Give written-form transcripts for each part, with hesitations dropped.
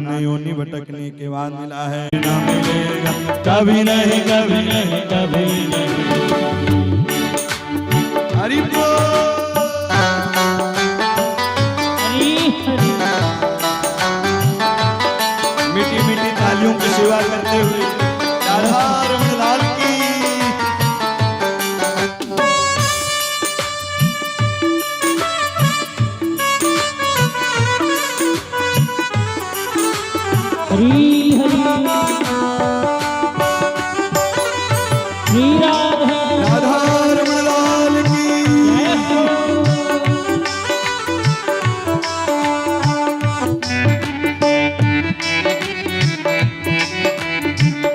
योनि भटकने के बाद मिला है, ना मिलेगा कभी नहीं, कभी नहीं, कभी नहीं। हरि मीठी मीठी तालियों की सेवा करते हुए राधा रमण लाल की। हरी हरी श्री राधा रमण लाल की।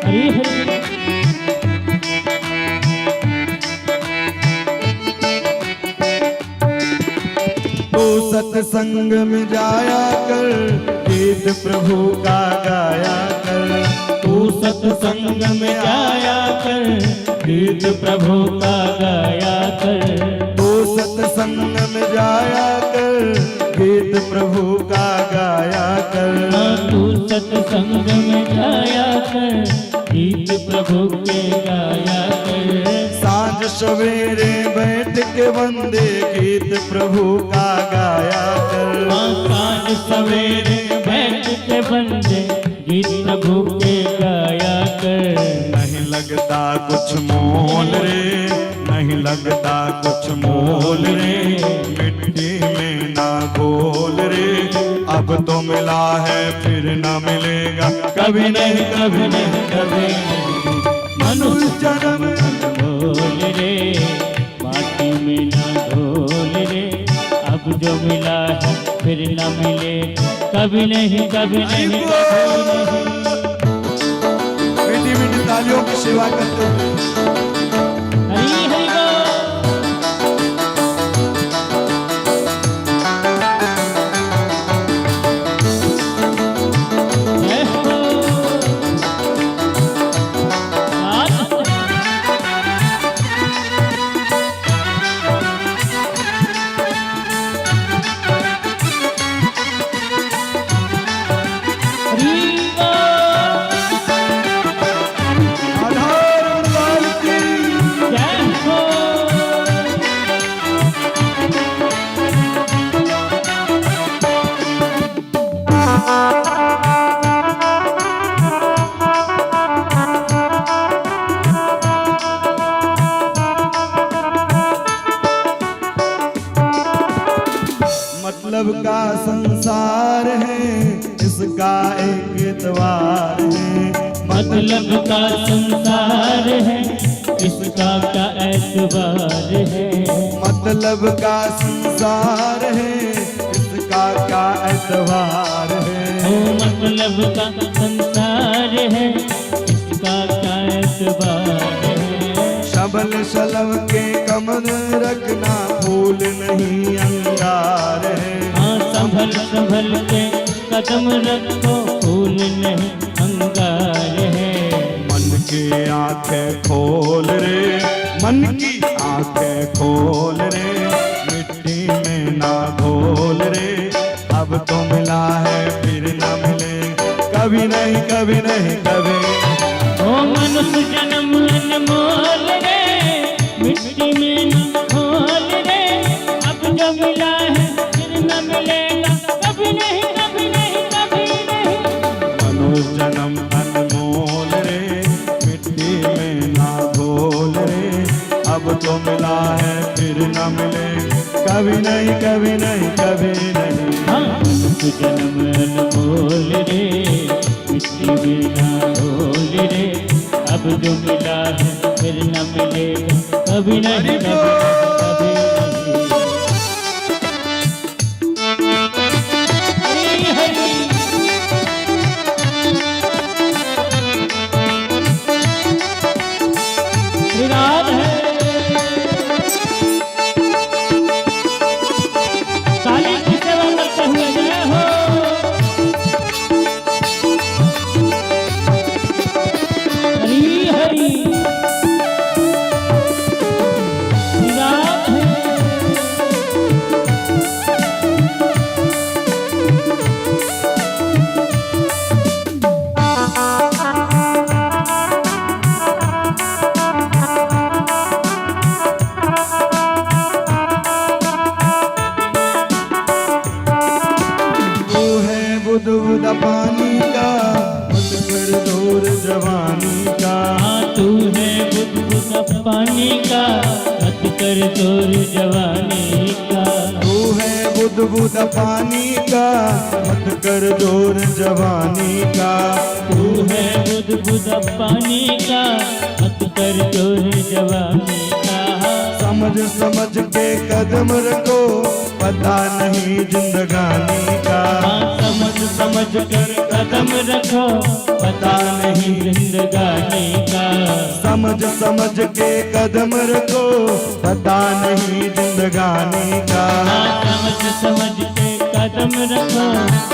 हरी हरी तो सत्संग में जाया कर, गीत प्रभु का गाया कर। तू सत्संग में जाया कर, गीत प्रभु का गाया कर। तो सत्संग में जाया कर, गीत प्रभु का गाया कर। तू सत्संग में जाया कर, गीत प्रभु के गाया कर। साँझ सवेरे बैठ के वंदे गीत प्रभु का गाया कर। साँझ सवेरे बैठ के वंदे गीत प्रभु के गाया कर। नहीं लगता कुछ मोल रे, नहीं लगता कुछ मोल रे, मिट्टी में ना घोल रे। अब तो मिला है फिर ना मिलेगा कभी नहीं, कभी नहीं, कभी नहीं। मनुष्य जन्म ढोल रे माटी में ना ढोल रे। अब जो मिला है फिर न मिले कभी नहीं, कभी नहीं, कभी नहीं। मीठी मीठी तालियों की सेवा करते हुए हरी हरी बोल। जय हो। मतलब का संसार है, इसका एक द्वार है। मतलब का संसार है, इसका क्या एतबार है। मतलब का संसार है, इसका क्या एतबार है। मतलब का संसार है, इसका क्या एतबार है। शबल शलभ के कमल रखना, फूल नहीं अंगार है। हाँ संभल संभल के कदम रखो, फूल नहीं अंगार है। मन की आंखें खोल रे, मन की आंखें खोल रे, मिट्टी में ना घोल रे। अब तो मिला है फिर ना मिले कभी नहीं, कभी नहीं, कभी। ओ मनुष्य जन्म अनमोल रे, मिट्टी में न घोल रे। अब जो मिला है फिर न मिलेगा कभी नहीं, कभी नहीं, कभी नहीं। मनुष्य जन्म अनमोल रे, मिट्टी में ना घोल रे। अब तो मिला है फिर ना मिले कभी नहीं, कभी नहीं, कभी नहीं। हाँ मनुष्य जन्म अनमोल रे, मिट्टी में न घोल रे। अब जो मिला है फिर न मिलेगा कभी नहीं, कभी नहीं, कभी नहीं। हरी हरी विराट है। काली की सेवा करते हुए जय हो। हरी हरी विराट बुदा पानी का, मत कर जोर जवानी का। हाँ तू है बुदबुदा पानी का, मत कर जोर जवानी का। तू है बुदबुदा पानी का, मत कर जोर जवानी का। तू है बुदबुदा पानी का, मत कर जोर जवानी का। समझ समझ के कदम रखो, पता नहीं जिंदगानी का। हाँ समझ समझ कर कदम रखो, पता नहीं जिंदगानी का। समझ समझ के कदम रखो, पता नहीं जिंदगानी का। हाँ समझ समझ के कदम रखो,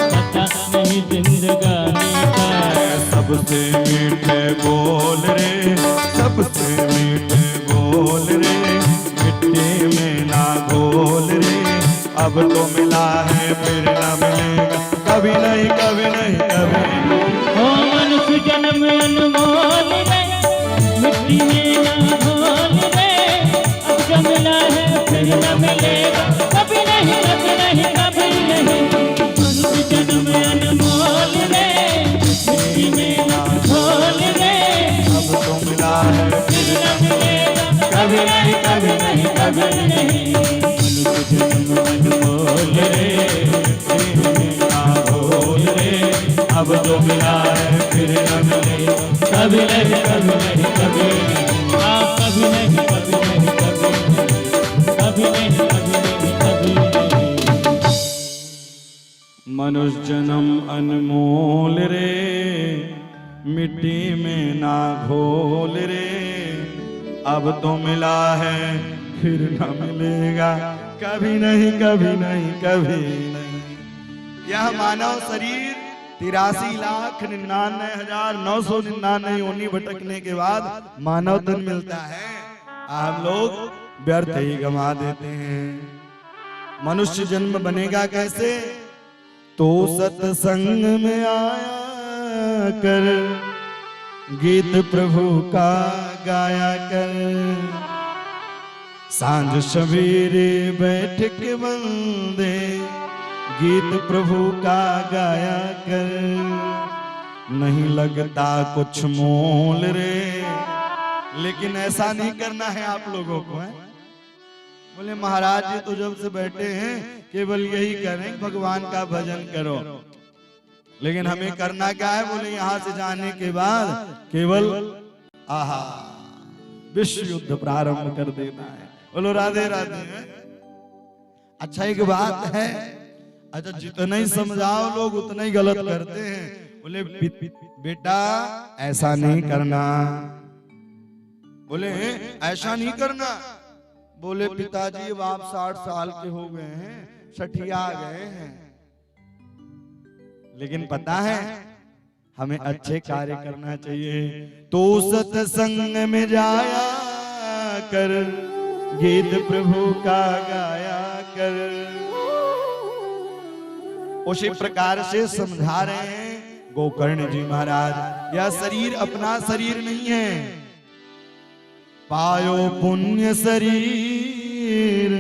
पता नहीं जिंदगानी का। सबसे मीठे बोल रे, सबसे मीठे बोल रे, मिट्टी में ना घोल रे। अब तो मिला है फिर ना मिलेगा, कभी नहीं कभी नहीं कभी नहीं। हो मनुष्य जन्म अनमोल रे, मिट्टी में ना घोल रे। अब जो मिला है फिर न मिलेगा, कभी नहीं कभी नहीं कभी नहीं। मनुष्य जन्म अनमोल रे, मिट्टी में ना घोल रे। अब तो मिला है फिर न मिलेगा, कभी नहीं कभी नहीं कभी नहीं। मनुष्य जन्म अनमोल रे, मिट्टी में ना घोल रे। अब जो मिला है फिर न मिलेगा, कभी नहीं कभी नहीं कभी नहीं। हाँ कभी नहीं कभी नहीं कभी नहीं, कभी नहीं कभी नहीं कभी नहीं। मनुष्य जन्म अनमोल रे, मिट्टी में ना घोल रे। अब तो मिला है फिर न मिलेगा, कभी नहीं कभी नहीं कभी नहीं। यह मानव शरीर 83,99,999 योनि भटकने के बाद मानव तन मिलता है। हम लोग व्यर्थ ही गंवा देते हैं। मनुष्य जन्म बनेगा कैसे? तो सत्संग में आया कर, गीत प्रभु का गाया कर। सांझ सवेरे बैठ के बंदे, गीत प्रभु का गाया कर। नहीं लगता कुछ मोल रे, लेकिन ऐसा नहीं करना है आप लोगों को, है? बोले महाराज जी तो जब से बैठे हैं केवल यही करें, भगवान का भजन करो। लेकिन हमें करना क्या है? बोले यहाँ से जाने के बाद केवल आहा विश्व युद्ध प्रारंभ कर देना है। बोलो राधे राधे। अच्छा एक बात है, अच्छा जितना ही समझाओ लोग उतना ही गलत करते हैं। बोले बेटा ऐसा नहीं करना, बोले ऐसा नहीं करना। बोले पिताजी अब आप 60 साल के हो गए हैं, सठिया गए हैं, लेकिन पता है हमें अच्छे कार्य करना चाहिए। तो सत्संग में जाया कर, गीत प्रभु का गाया कर। उसी प्रकार से समझा रहे हैं गोकर्ण जी महाराज। यह शरीर अपना शरीर नहीं है। पायो पुण्य शरीर,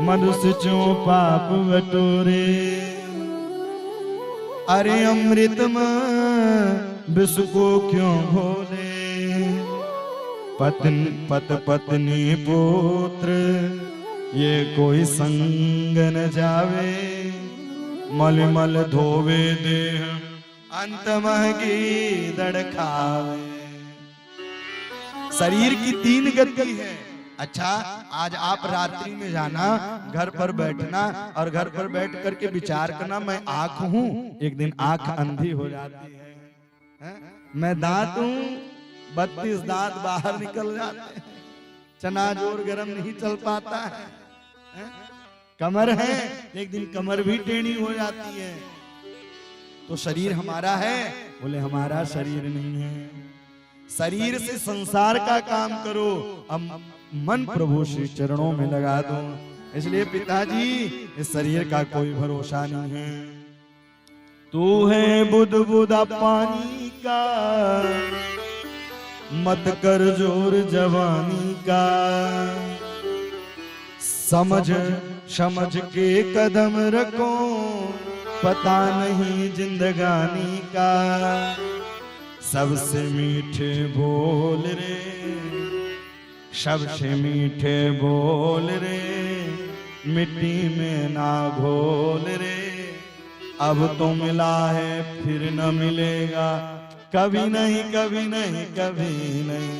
मनुष्य चो पाप बटोरे। अरे अमृत में विष को क्यों घोले। पत पत्नी पुत्र ये कोई संग न जावे। मल मल धोवे देह अंत महगी दड़ खावे। शरीर की 3 गति है। अच्छा आज आप रात्रि में जाना, घर पर बैठना और घर पर बैठ करके विचार करना, मैं आंख हूं, एक दिन आंख अंधी हो जाती है। मैं दांत हूं, 32 दांत बाहर निकल जाते हैं। चना जोर गरम नहीं चल पाता है। कमर है, एक दिन कमर भी टेढ़ी हो जाती है। तो शरीर हमारा है? बोले हमारा शरीर नहीं है। शरीर से संसार का काम करो, अब मन प्रभु श्री चरणों में लगा दो। इसलिए पिताजी इस शरीर का कोई भरोसा नहीं है। तू है बुदबुदा पानी का, मत कर जोर जवानी का। समझ समझ के कदम रखो, पता नहीं जिंदगानी का, सबसे मीठे बोल रे, सबसे मीठे बोल रे, मिट्टी में ना घोल रे, अब तो मिला है फिर न मिलेगा, कभी नहीं कभी नहीं कभी नहीं।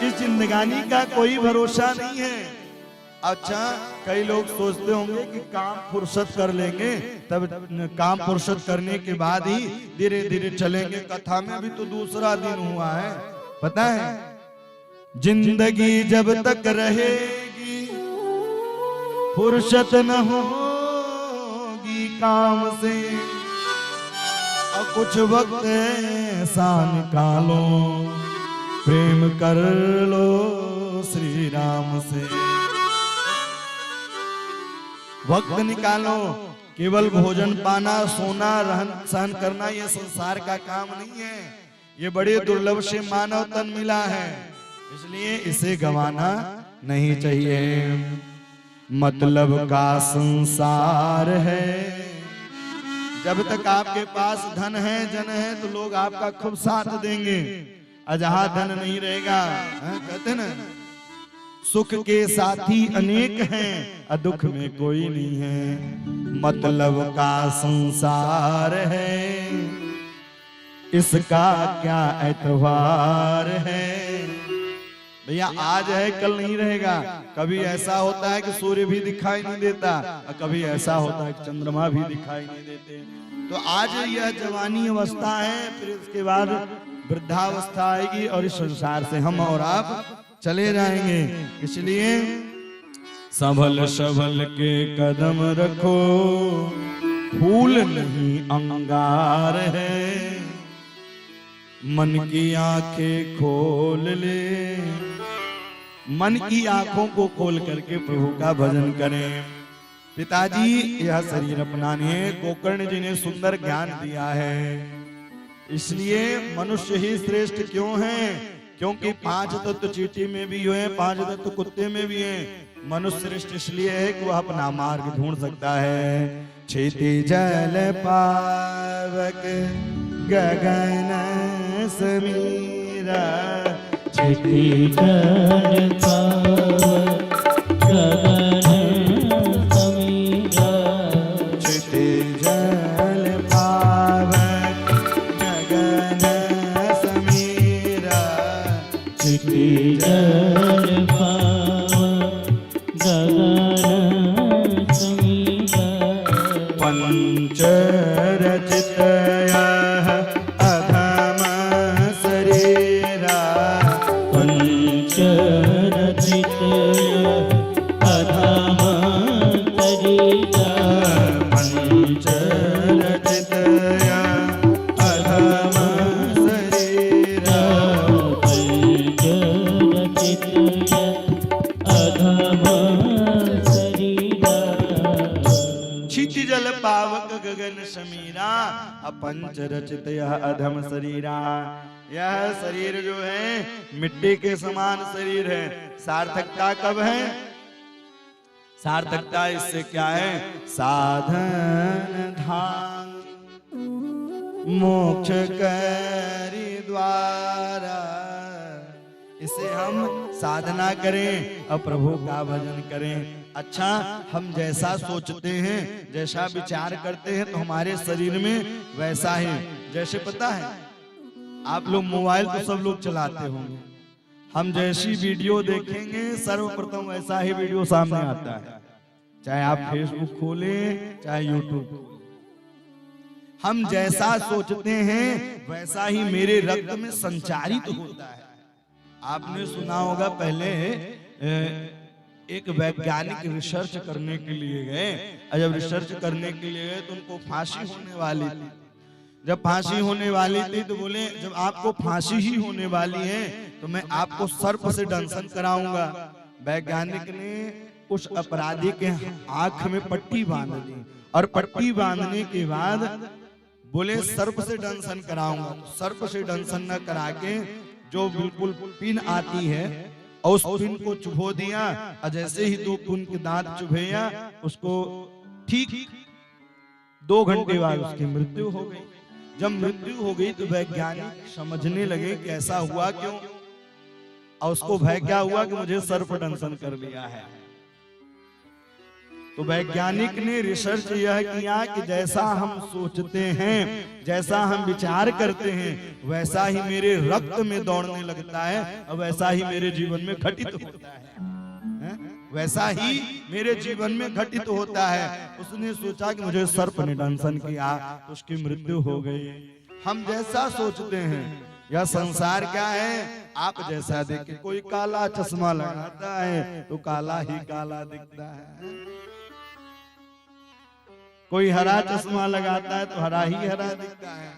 इस जिंदगानी का कोई भरोसा नहीं है। अच्छा, कई लोग सोचते होंगे कि काम फुर्सत कर लेंगे, तब काम फुर्सत करने के बाद ही धीरे धीरे चलेंगे। कथा में अभी तो दूसरा दिन हुआ है, पता है। जिंदगी जब तक रहेगी फुर्सत न होगी काम से, और कुछ वक्त ऐसा निकालो प्रेम कर लो श्री राम से। वक्त निकालो, केवल भोजन पाना, सोना, रहन सहन करना ये संसार का काम नहीं है। ये बड़े दुर्लभ से मानव तन मिला है, इसलिए इसे गंवाना नहीं चाहिए। मतलब का संसार है, जब तक आपके पास धन है जन है तो लोग आपका खूब साथ देंगे, और जहां धन नहीं रहेगा, कहते ना सुख के साथी अनेक हैं और दुख में कोई नहीं है। मतलब का संसार है, इसका क्या एतबार है। भैया आज है कल नहीं रहेगा। कभी ऐसा होता है कि सूर्य भी दिखाई नहीं देता, और कभी ऐसा होता है कि चंद्रमा भी दिखाई नहीं देते। तो आज यह जवानी अवस्था है, फिर इसके बाद वृद्धावस्था आएगी, और इस संसार से हम और आप चले जाएंगे। इसलिए संभल संभल के कदम रखो, फूल नहीं अंगार है। मन की आंखें खोल ले, मन की आंखों को खोल करके प्रभु का भजन करें। पिताजी यह शरीर अपनाने गोकर्ण जी ने सुंदर ज्ञान दिया है। इसलिए मनुष्य ही श्रेष्ठ क्यों है? क्योंकि 5 तत्व चींटी में भी हुए, 5 तत्व कुत्ते में भी हैं। मनुष्य श्रेष्ठ इसलिए है कि वह अपना मार्ग ढूंढ सकता है। क्षिति जल पावक गगन समीरा, क्षिति जल पावक गगन समीरा, क्षिति जल पावक गगन समीरा, क्षिति जल पावक गगन समीरा। पंच रचितया अधम शरीरा, पंच रचितया अधम शरीरा, पंच रचितया अधम शरीरा, पंच रचितया अधम शरीरा। क्षिति जल पावक गगन समीरा, अपंच रचित यह अधम शरीरा। यह शरीर जो है मिट्टी के समान शरीर है। सार्थकता कब है? सार्थकता इससे क्या है? साधन धाम मोक्ष करी द्वारा। इसे हम साधना करें और प्रभु का भजन करें। अच्छा, हम जैसा सोचते हैं, जैसा विचार करते हैं, तो हमारे शरीर में वैसा ही। जैसे पता है, आप लोग मोबाइल तो सब लोग चलाते होंगे। हम जैसी वीडियो देखेंगे सर्वप्रथम वैसा ही वीडियो सामने आता है। चाहे आप फेसबुक खोलें, चाहे यूट्यूब खोलें। हम जैसा सोचते हैं वैसा ही मेरे रक्त में संचारित होता है। आपने सुना होगा, पहले एक वैज्ञानिक रिसर्च करने के लिए गए, और जब रिसर्च करने के लिए गए तो उनको फांसी होने वाली थी। जब फांसी होने वाली थी तो बोले, जब आपको फांसी ही होने वाली है तो मैं आपको सर्प से दंशन कराऊंगा। वैज्ञानिक ने उस अपराधी के आंख में पट्टी बांध दी, और पट्टी बांधने के बाद बोले सर्प से दंशन कराऊंगा। सर्प से दंशन न करा के जो बिल्कुल पिन आती है, और उस पिन को चुभो दिया, और जैसे ही 2 खून के दांत चुभेया, उसको ठीक 2 घंटे बाद उसकी मृत्यु हो गई। जब मृत्यु हो गई तो वैज्ञानिक समझने लगे कि ऐसा हुआ क्यों, और उसको भय क्या हुआ कि मुझे सर्प दंशन कर लिया है। तो वैज्ञानिक ने रिसर्च यह किया कि जैसा हम सोचते हैं, जैसा हम विचार करते हैं, वैसा ही मेरे रक्त में दौड़ने लगता है और वैसा ही मेरे जीवन में घटित होता है, वैसा ही मेरे जीवन में घटित होता है। उसने सोचा कि मुझे सर्प ने दंशन किया, तो उसकी मृत्यु हो गई। हम जैसा सोचते हैं, यह संसार क्या है, आप जैसा देखें। कोई काला चश्मा लगाता है तो काला ही काला दिखता है, कोई हरा चश्मा लगाता है तो हरा ही हरा दिखता है।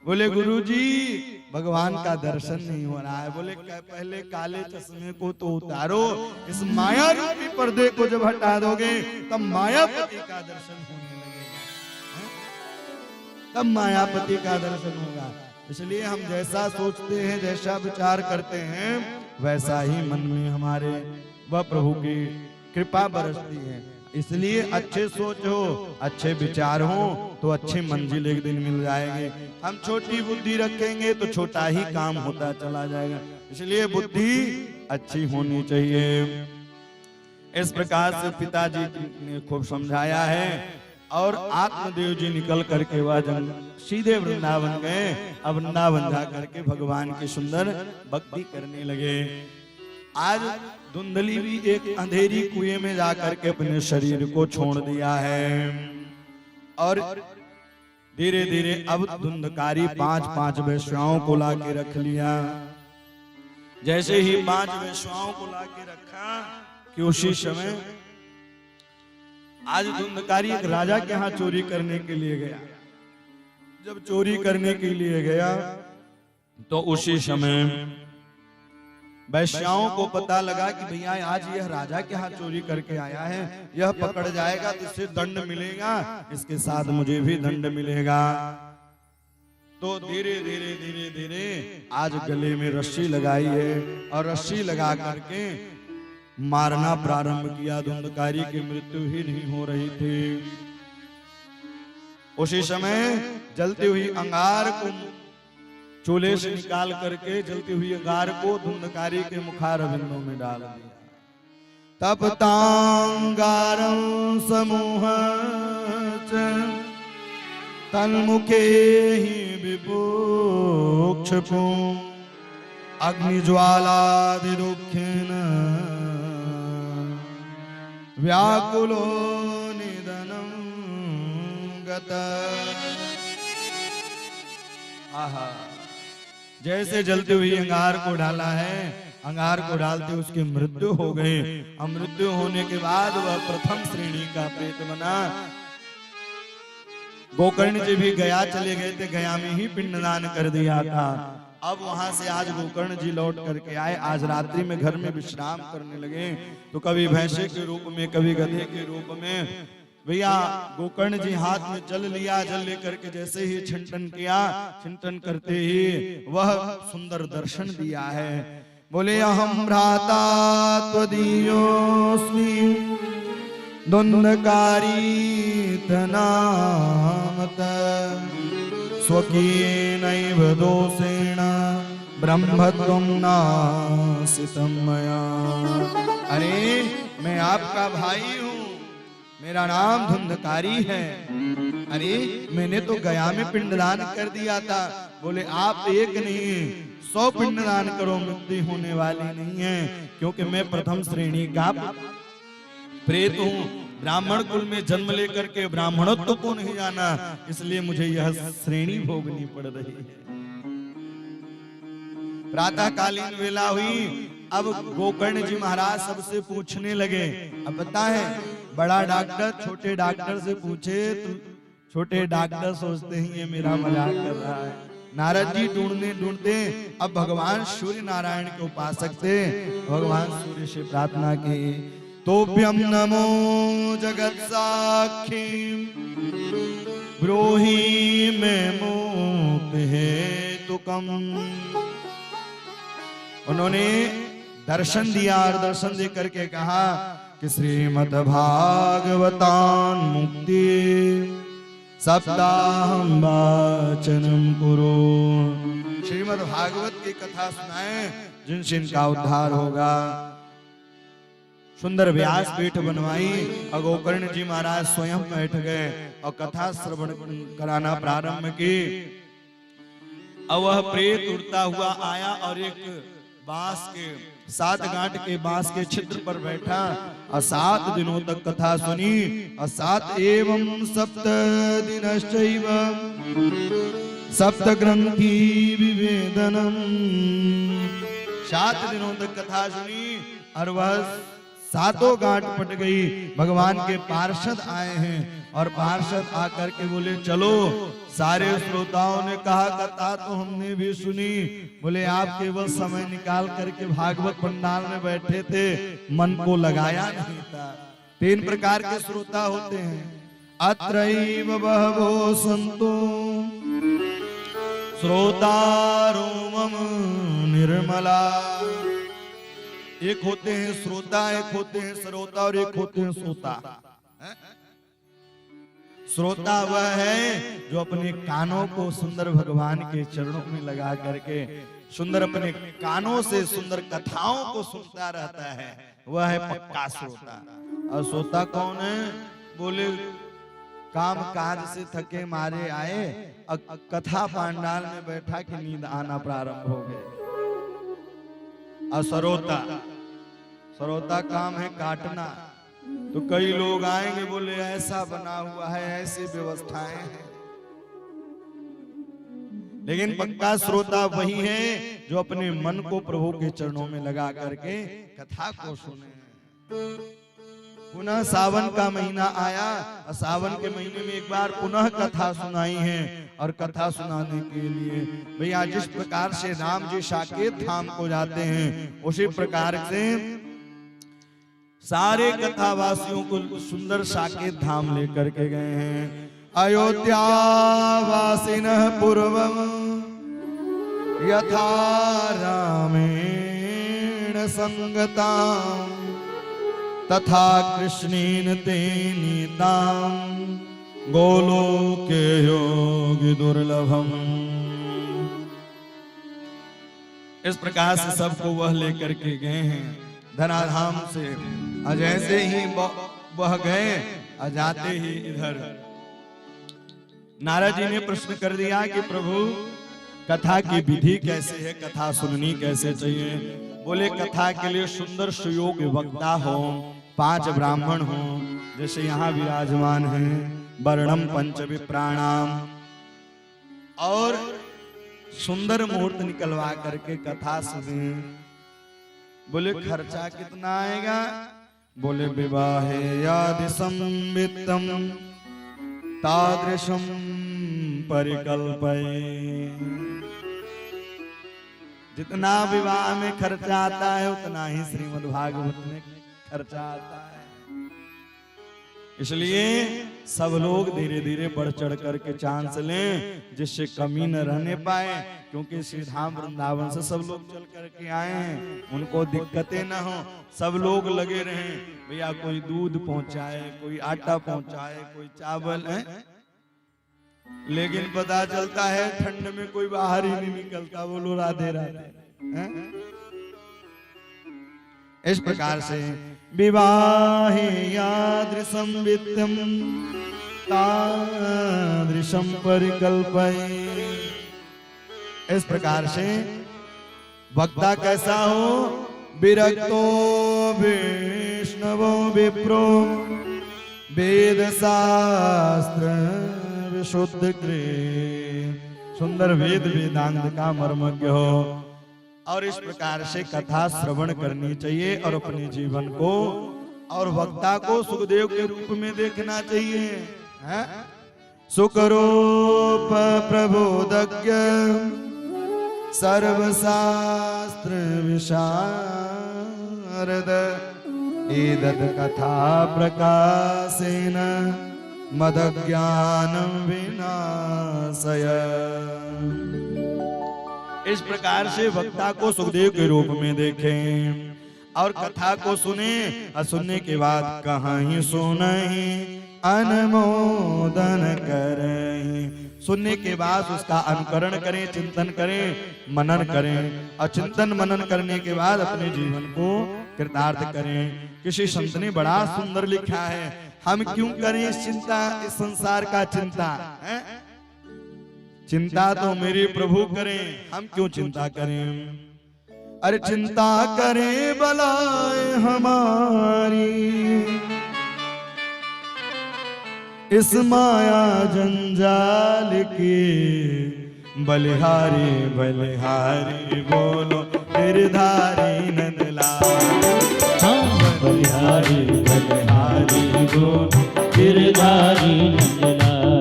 बोले गुरुजी भगवान का दर्शन नहीं हो रहा है। बोले पहले काले चश्मे को तो उतारो, इस माया रूपी पर्दे को जब हटा दोगे तब मायापति का दर्शन होने लगेगा, तब मायापति का दर्शन होगा। इसलिए हम जैसा सोचते हैं, जैसा विचार करते हैं, वैसा ही मन में हमारे वह प्रभु की कृपा बरसती है। इसलिए अच्छे सोच हो, अच्छे विचार हो तो अच्छे मंजिल एक दिन मिल जाएंगे। हम छोटी बुद्धि रखेंगे तो छोटा ही काम होता चला जाएगा। इसलिए बुद्धि अच्छी होनी चाहिए। इस प्रकार से पिताजी ने खूब समझाया है और आत्मदेव जी निकल करके वह सीधे वृंदावन गए। अब वृंदावन जा करके भगवान की सुंदर भक्ति करने लगे। आज धुंधली भी एक अंधेरी कुएं में जाकर के अपने शरीर को छोड़ दिया है और धीरे धीरे अब धुंधकारी 5-5 वेश्याओं को लाके रख लिया। जैसे ही 5 वेश्याओं को लाके रखा कि उसी समय आज धुंधकारी एक राजा के यहाँ चोरी करने के लिए गया। जब चोरी करने के लिए गया तो उसी समय वैश्याओं को पता लगा कि भैया आज यह राजा के यहाँ चोरी करके आया है, यह पकड़ जाएगा तो इससे दंड मिलेगा, इसके साथ मुझे भी दंड मिलेगा। तो धीरे धीरे धीरे धीरे आज गले में रस्सी लगाई है और रस्सी लगा करके मारना प्रारंभ किया। धुंधकारी की मृत्यु ही नहीं हो रही थी। उसी समय जलती हुई अंगार को चूल्हे से निकाल करके जलती हुई अंगार को धुंधकारी के मुखारविंदों में डाल दिया। तपतांगारं समूह तन्मुखे ही विपोक्षपो अग्निज्वालादि दुखेन व्याकुलो निधनं गत। आहा, जैसे जलती हुई अंगार को डाला है, अंगार को डालते उसकी मृत्यु हो गई। अब मृत्यु होने के बाद वह प्रथम श्रेणी का प्रेत बना। गोकर्ण जी भी गया चले गए थे, गया में ही पिंडदान कर दिया था। अब वहां से आज गोकर्ण जी लौट करके आए। आज रात्रि में घर में विश्राम करने लगे तो कभी भैंसे के रूप में, कभी गधे के रूप में भैया गोकर्ण जी हाथ में जल लिया। जल लेकर के जैसे ही छिंटन किया, छिंटन करते ही वह सुंदर दर्शन दिया है। बोले अहम भ्राता त्वदीयोऽस्मि धुंधकारी तनामत स्वकीयैव दोषेण ब्रह्मत्वं नासितं मया। अरे मैं आपका भाई हूँ, मेरा नाम धुंधकारी है। अरे मैंने तो गया में पिंडदान कर दिया था। बोले आप एक नहीं 100 पिंडदान करो, मृत्यु होने वाली नहीं है, क्योंकि मैं प्रथम श्रेणी का प्रेत हूँ। ब्राह्मण कुल में जन्म लेकर के ब्राह्मणत्व को नहीं जाना, इसलिए मुझे यह श्रेणी भोगनी पड़ रही है। प्रातः कालीन वेला हुई। अब गोकर्ण जी महाराज सबसे पूछने लगे। अब पता है बड़ा डॉक्टर छोटे डॉक्टर से पूछे तो छोटे डॉक्टर सोचते हैं ये मेरा मजाक कर रहा है। नारद जी ढूंढने ढूंढते अब भगवान सूर्य नारायण के उपासक थे। भगवान सूर्य से प्रार्थना की, तोभ्यम नमो जगत साक्षी ब्रूहि में मुक्ति हेतुकम्। उन्होंने दर्शन दिया और दर्शन दे करके कहा कि श्रीमद् भागवतान मुक्ति सप्ताहं वाचनम कुरु। श्रीमद् भागवत की कथा सुनाएं जिनसे इनका उद्धार होगा। सुंदर व्यास पीठ बनवाई और गोकर्ण जी महाराज स्वयं बैठ गए और कथा श्रवण कराना प्रारंभ की। अब वह प्रेत उड़ता हुआ आया और एक बांस के 7 गांठ के बांस के छिद्र पर बैठा और 7 दिनों तक कथा सुनी। और 7 एवं 7 दिनश्चैव 7 ग्रंथि विवेदनम। 7 दिनों तक कथा सुनी और वह 7 गांठ पट गई। भगवान के पार्षद आए हैं और पार्षद आकर के बोले चलो। सारे श्रोताओं ने कहा कथा तो हमने भी सुनी, बोले आप केवल समय निकाल करके भागवत पंडाल में बैठे थे, मन को लगाया नहीं था। 3 प्रकार के श्रोता होते हैं। अत्रैव बहवो संतो श्रोतारो मम निर्मला। एक होते हैं श्रोता, एक होते हैं श्रोता और एक होते हैं श्रोता। श्रोता वह है जो अपने कानों को सुंदर भगवान के चरणों में लगा करके सुंदर अपने कानों से सुंदर कथाओं को सुनता रहता है, वह है पक्का श्रोता। और श्रोता कौन है? बोले काम काज से थके मारे आए, कथा पांडाल में बैठा कि नींद आना प्रारंभ हो गए। असरोता, सरोता काम है काटना। तो कई लोग आएंगे बोले ऐसा बना हुआ है, ऐसी व्यवस्थाएं हैं। लेकिन पक्का श्रोता वही है जो अपने मन को प्रभु के चरणों में लगा करके कथा को सुने। पुनः सावन का महीना आया और सावन के महीने में एक बार पुनः कथा सुनाई है। और कथा सुनाने के लिए भैया जिस प्रकार से राम जी साकेत धाम को जाते हैं उसी प्रकार से सारे कथावासियों को सुंदर साकेत धाम लेकर के गए हैं। अयोध्या वासिनः पूर्वम यथा रामेण संगताम तथा कृष्णेन ते नीताम गोलोके योगी दुर्लभम। इस प्रकार से सबको वह लेकर के गए हैं धनाधाम से। जैसे ही वह गए जाते ही इधर नारद जी ने प्रश्न कर दिया कि प्रभु कथा की विधि कैसे है, कथा सुननी कैसे चाहिए? बोले कथा के लिए सुंदर सुयोग्य वक्ता हो, 5 ब्राह्मण हो जैसे यहाँ विराजमान हैं, वर्णम पंच विप्राणाम, और सुंदर मुहूर्त निकलवा करके कथा सुने। बोले खर्चा कितना आएगा? बोले विवाहे यादि संवित्तम तादृशम परिकल्पये। जितना विवाह में खर्चा आता है उतना ही श्रीमद् भागवत में खर्चा आता है। इसलिए सब लोग धीरे धीरे बढ़ चढ़ करके चांस लें जिससे कमी न रहने पाए, क्योंकि श्री धाम वृंदावन से सब लोग चल करके आए हैं, उनको दिक्कतें न हो। सब लोग लगे रहें, भैया कोई दूध पहुंचाए, कोई आटा पहुंचाए, कोई चावल है। लेकिन पता चलता है ठंड में कोई बाहर ही नहीं निकलता। बोलो राधे राधे। इस प्रकार से विवाहे यादृशं वित्तम तादृशं परिकल्पये। इस प्रकार से वक्ता कैसा हो? विरक्तो वैष्णवो विप्रो वेद शास्त्र विशुद्ध कृ। सुंदर वेद वेदांत का मर्मज्ञ हो। और इस प्रकार से कथा श्रवण करनी चाहिए और अपने जीवन को और वक्ता को सुखदेव के रूप में देखना चाहिए। सुकरूप प्रबोधज्ञ सर्वशास्त्र विशारद एतत् कथा प्रकाशेन मदज्ञानं विनाशय। इस प्रकार से वक्ता को सुखदेव के रूप में देखें और कथा को सुने और सुनने के बाद कहाँ ही सुनहि अनुमोदन करें। सुनने के बाद उसका अनुकरण करें, चिंतन करें, मनन करें और चिंतन मनन करने के बाद अपने जीवन को कृतार्थ करें। किसी संत ने बड़ा सुंदर लिखा है, हम क्यों करें इस चिंता, इस संसार का चिंता है? चिंता तो मेरे प्रभु करें, हम क्यों चिंता करें? अरे चिंता करें बलाए हमारी इस माया जंजाल की, बलिहारी बलिहारी बोलो गिरधारी नंदलाल। बलिहारी बलिहारी बोलो गिरधारी नंदलाल।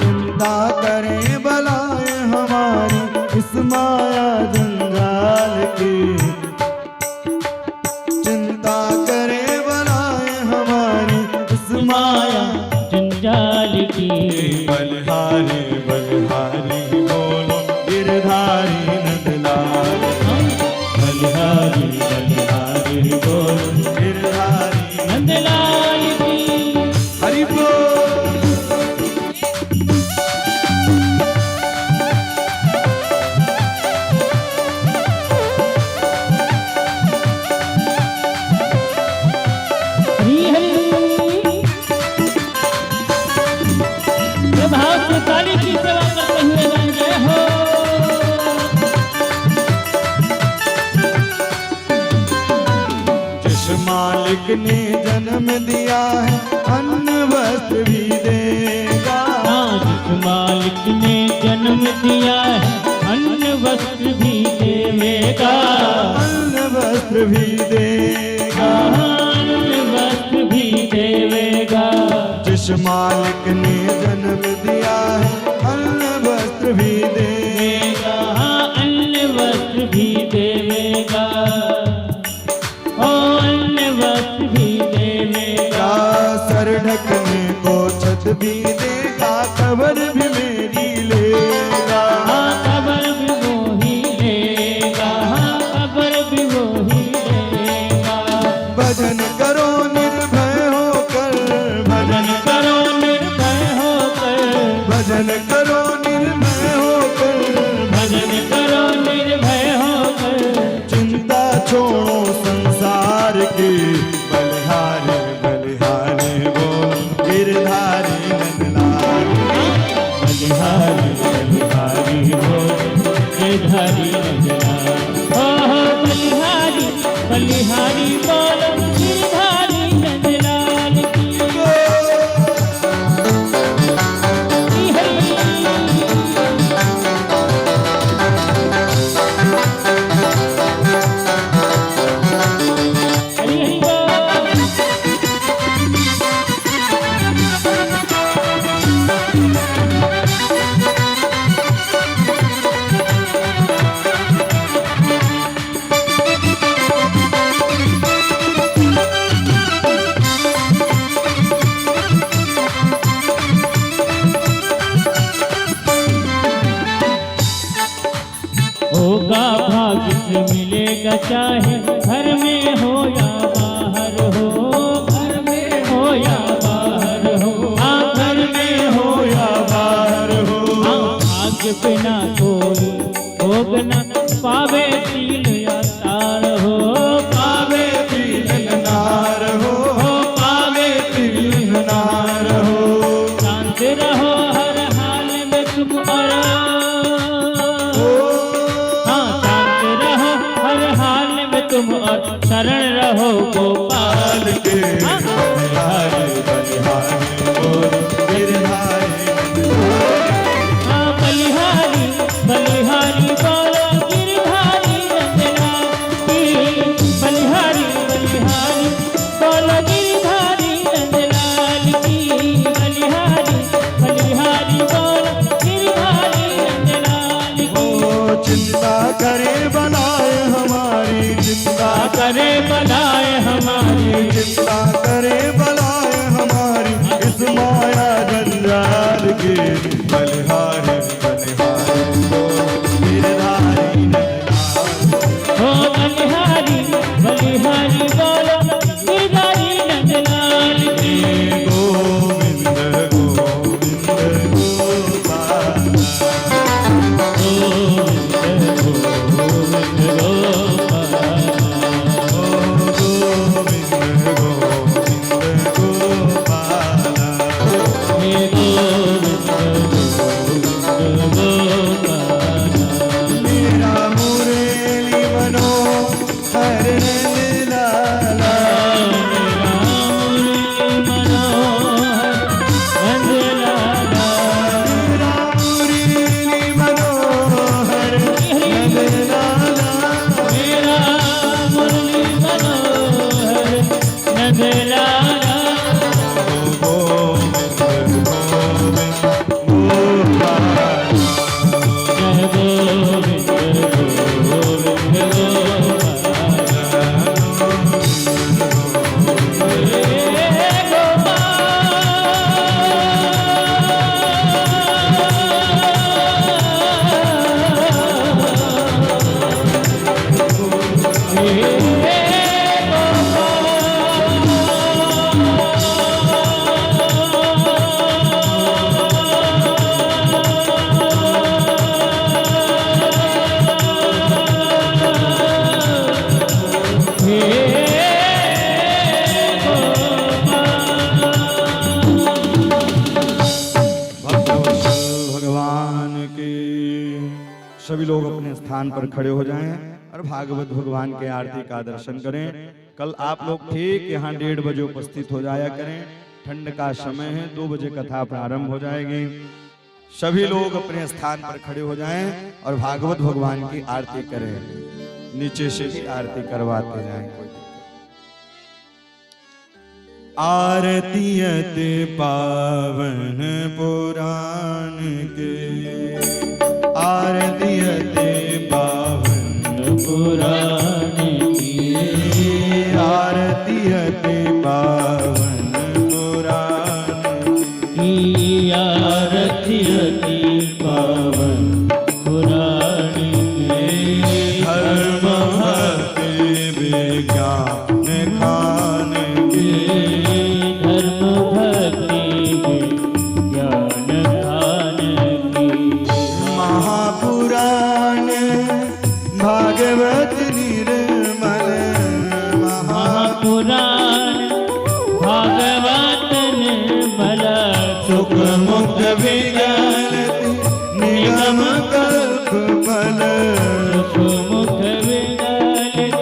चिंता करें बलाए हमारी इस माया जंजाल की, चिंता करें बलाए हमारी इस माया जंजाल की। बलिहारी बलिहारी बोलो गिरधारी नंदलाल। बलिहारी बलिहारी बोलो गिरधारी नंदलाल की। हरि बोल। हरि हरि प्रभाव से काली की सेवा करते हुए गाएं जय हो। जिस मालिक ने जन्म दिया है अन्न वस्त्र भी देगा। जिस मालिक ने जन्म दिया है अन्न वस्त्र भी देगा। अन्न वस्त्र भी देगा। अन्न वस्त्र भी देगा। जिस मालिक ने जन्म दिया है अन्न वस्त्र भी देगा। अन्न वस्त्र भी देगा। ओ अन्न वस्त्र भी देगा। सर ढकने को छत भी देगा, खबर भी मेरी लेगा। खबर भी वो ही लेगा। खबर भी वो ही लेगा। भजन करो निर्भय होकर, भजन करो निर्भय होकर। भजन करो निर्भय होकर। भजन करो निर्भय होकर। चिंता छोड़ो संसार की, बलिहारी बलिहारी बोल गिरधारी नंदलाल। बलिहारी बलिहारी बोल गिरधारी नंदलाल। हो बलिहारी बलिहारी बोल गिरधारी नंदलाल की। हरि हरि हरि बोल। होगा भाग्य से मिलेगा, चाहे घर में हो या बाहर हो। घर में हो या बाहर हो। हाँ घर में हो या बाहर हो। हाँ भाग्य बिना कोई भोग न पावे तिल या तार हो। पावे तिल नार हो, पावे तिल नार हो। शांत रहो हर हाल में तुम और तुम और शरण रहो गोपाल के। बलिहारी बलिहारी बोल गिरधारी नंदलाल। बलिहारी बलिहारी बोलो गिरधारी नंदलाल की। बलिहारी बलिहारी बोलो गिरधारी नंदलाल की। बलिहारी बलिहारी बोलो गिरधारी नंदलाल की। चिंता करे बनाए हमारी, चिंता करे बनाए हमारी सभी लोग अपने स्थान पर खड़े हो जाएं और भागवत भगवान के आरती का दर्शन करें। कल आप लोग ठीक यहाँ 1:30 बजे उपस्थित हो जाया करें। ठंड का समय है, 2 बजे कथा प्रारंभ हो जाएगी। सभी लोग अपने स्थान पर खड़े हो जाएं और भागवत भगवान की आरती करें। नीचे से ही आरती करवाते जाएं। आरती अति पावन पुराण के, आरती अति पावन पुराण की, आरती अति पावन पुराण की, आरती अति पावन पुराण की। धर्म भक्ति विज्ञान खान की, धर्म भक्ति ज्ञान खान की। महापुराण भागवत निर्मल, महापुराण भागवत निर्मल। सुख मुक्त विज्ञान निगम कल्प फल, सुमुख विगलित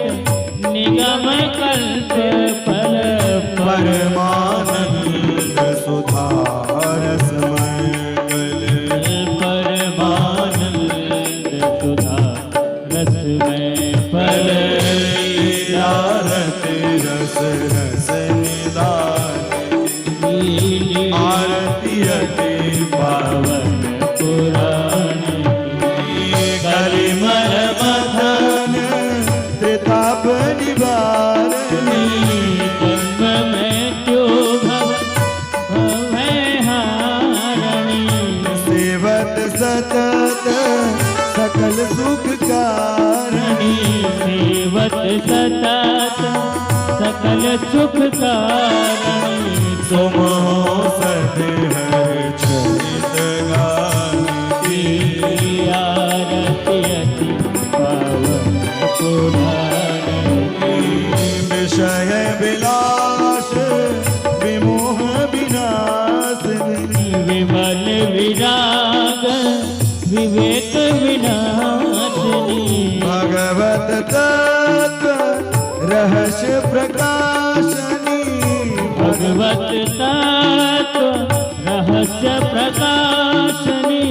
निगम कल्प फल। परमानंद सुधा रसमय गले, परमानंद सुधा रसमय फल। आरती रस रस निदान, आरती अति पावन पुराण कलिमल मथन त्रिताप निवारणी, जन्म मृत्यु भव भय हारणी। सेवत सतत सकल सुख कारणी, सेवत सतत सकल सुख कारणी। तुम हो सदेह चरित गानी, आरती अति पावन पुराण विषय विलास विमोह विनाशिनी, विमल विराग विवेक विनाशिनी। भगवत तत्व रहस्य प्रकाशनी, भगवत तत्व रहस्य प्रकाशनी।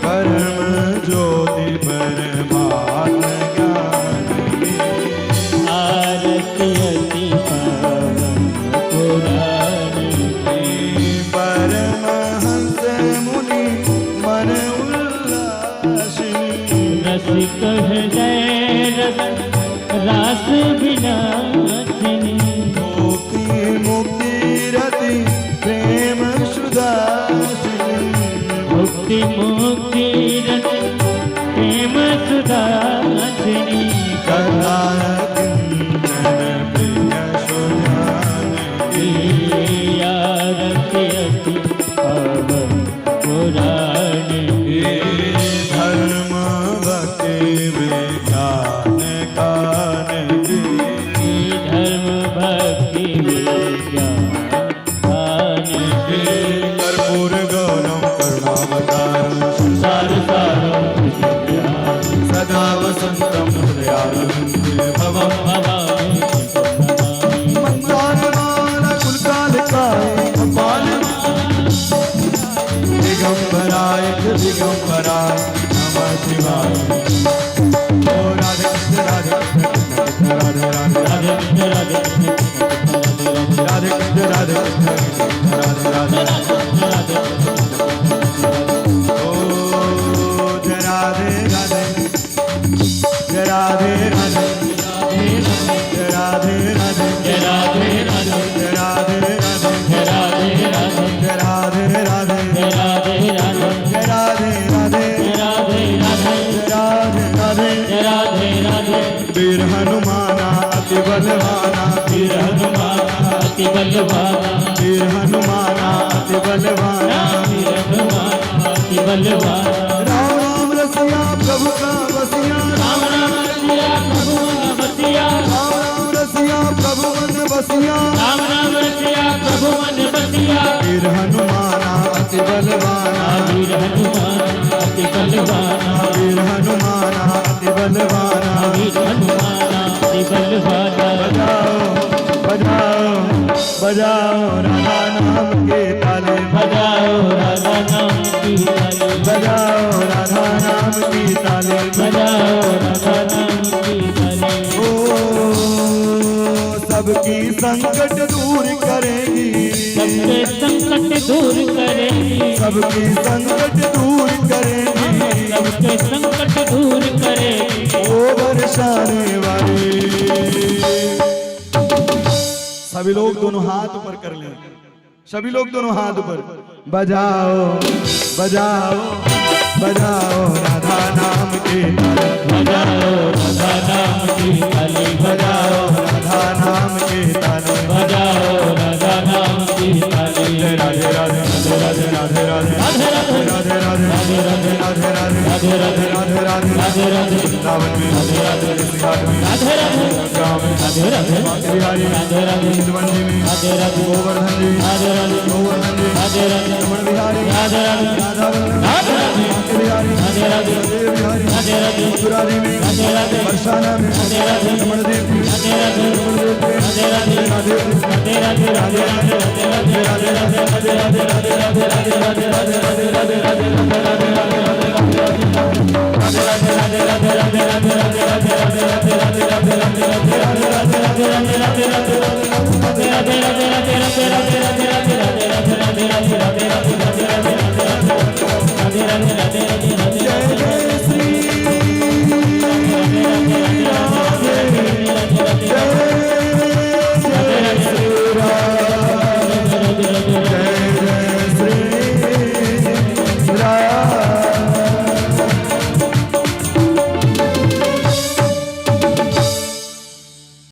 परम ज्योति परमात्म ज्ञानी, आरती अति पावन पुराण परमहंस मुनि मन उल्लासिनी, रसिक हृदय रस रास विनाशिनी। मुक्ति मुक्ति रति प्रेम सुदासिनी, मुक्ति मुक्ति रति प्रेम सुदासिनी। कथा किंचन प्रिय सुजानकी, आरती अति पावन पुराण धर्म भक्ति विज्ञान कान की, धर्म भक्ति विज्ञान खान की। कर्पूर गौरम करुणावतारम संसार सारम सदा वसंतम हृदयारविंदे भवम, भवामि मंदारमाला कुलकालिकाय कपाल, दिगंबराय दिगंबराय नमः शिवाय। ओ राधे कृष्ण राधे कृष्ण राधे राधे राधे राधे राधे कृष्ण राधे कृष्ण राधे राधे राधे ओ जय राधे राधे, जय राधे राधे, जय राधे राधे, जय राधे राधे, जय राधे राधे, जय राधे राधे, जय राधे राधे, जय राधे राधे, जय राधे राधे, जय राधे राधे, जय राधे राधे, जय राधे राधे। वीर हनुमाना अति बलवाना, वीर हनुमान अति बलवाना, वीर हनुमाना अति बलवाना, वीर हनुमान अति बलवाना। राम राम रसिया प्रभु का बसिया, राम राम रसिया प्रभु मन बसिया, राम राम रसिया प्रभु मन बसिया, राम राम रसिया प्रभु मन बसिया। वीर हनुमाना अति बलवाना, वीर हनुमान अति बलवाना, वीर हनुमान जुगल वाला। बजाओ बजाओ बजाओ राधा नाम के ताले, बजाओ राधा नाम की ताली, बजाओ राधा नाम की ताले, बजाओ राधा नाम की ताली। ओ सबकी संकट दूर करेगी, सबके संकट दूर करेगी, सबकी संकट दूर करेगी, सबके संकट दूर करेगी। ओ बरसाने वाली। सभी लोग दोनों हाथ ऊपर कर लें, सभी लोग दोनों हाथ ऊपर। बजाओ बजाओ बजाओ राधा नाम के ताले, बजाओ राधा नाम की ताली, बजाओ राधा नाम के ताले, बजाओ राधा नाम की ताली। राधे राधे राधे राधे राधे राधे राधे राधे राधे राधे राधे राधे राधे राधे राधे राधे राधे राधे राधे वृंदावन में राधे राधे सिंगार में राधे राधे गाँव में राधे राधे बिहारी राधे राधे नीलवंजी में राधे राधे गोवर्धन जी राधे राधे गोवर्धन जी राधे राधे रमण बिहारी राधे राधे राधा वल्लभ राधे राधे बिहारी राधे राधे देव बिहारी राधे राधे मथुरा जी में राधे राधे बरसाना में राधे राधे रमण देव जी राधे राधे रमण देव जी राधे राधे राधे राधे राधे राधे राधे राधे राधे राधे राधे राधे राधे राधे राधे राधे राधे राधे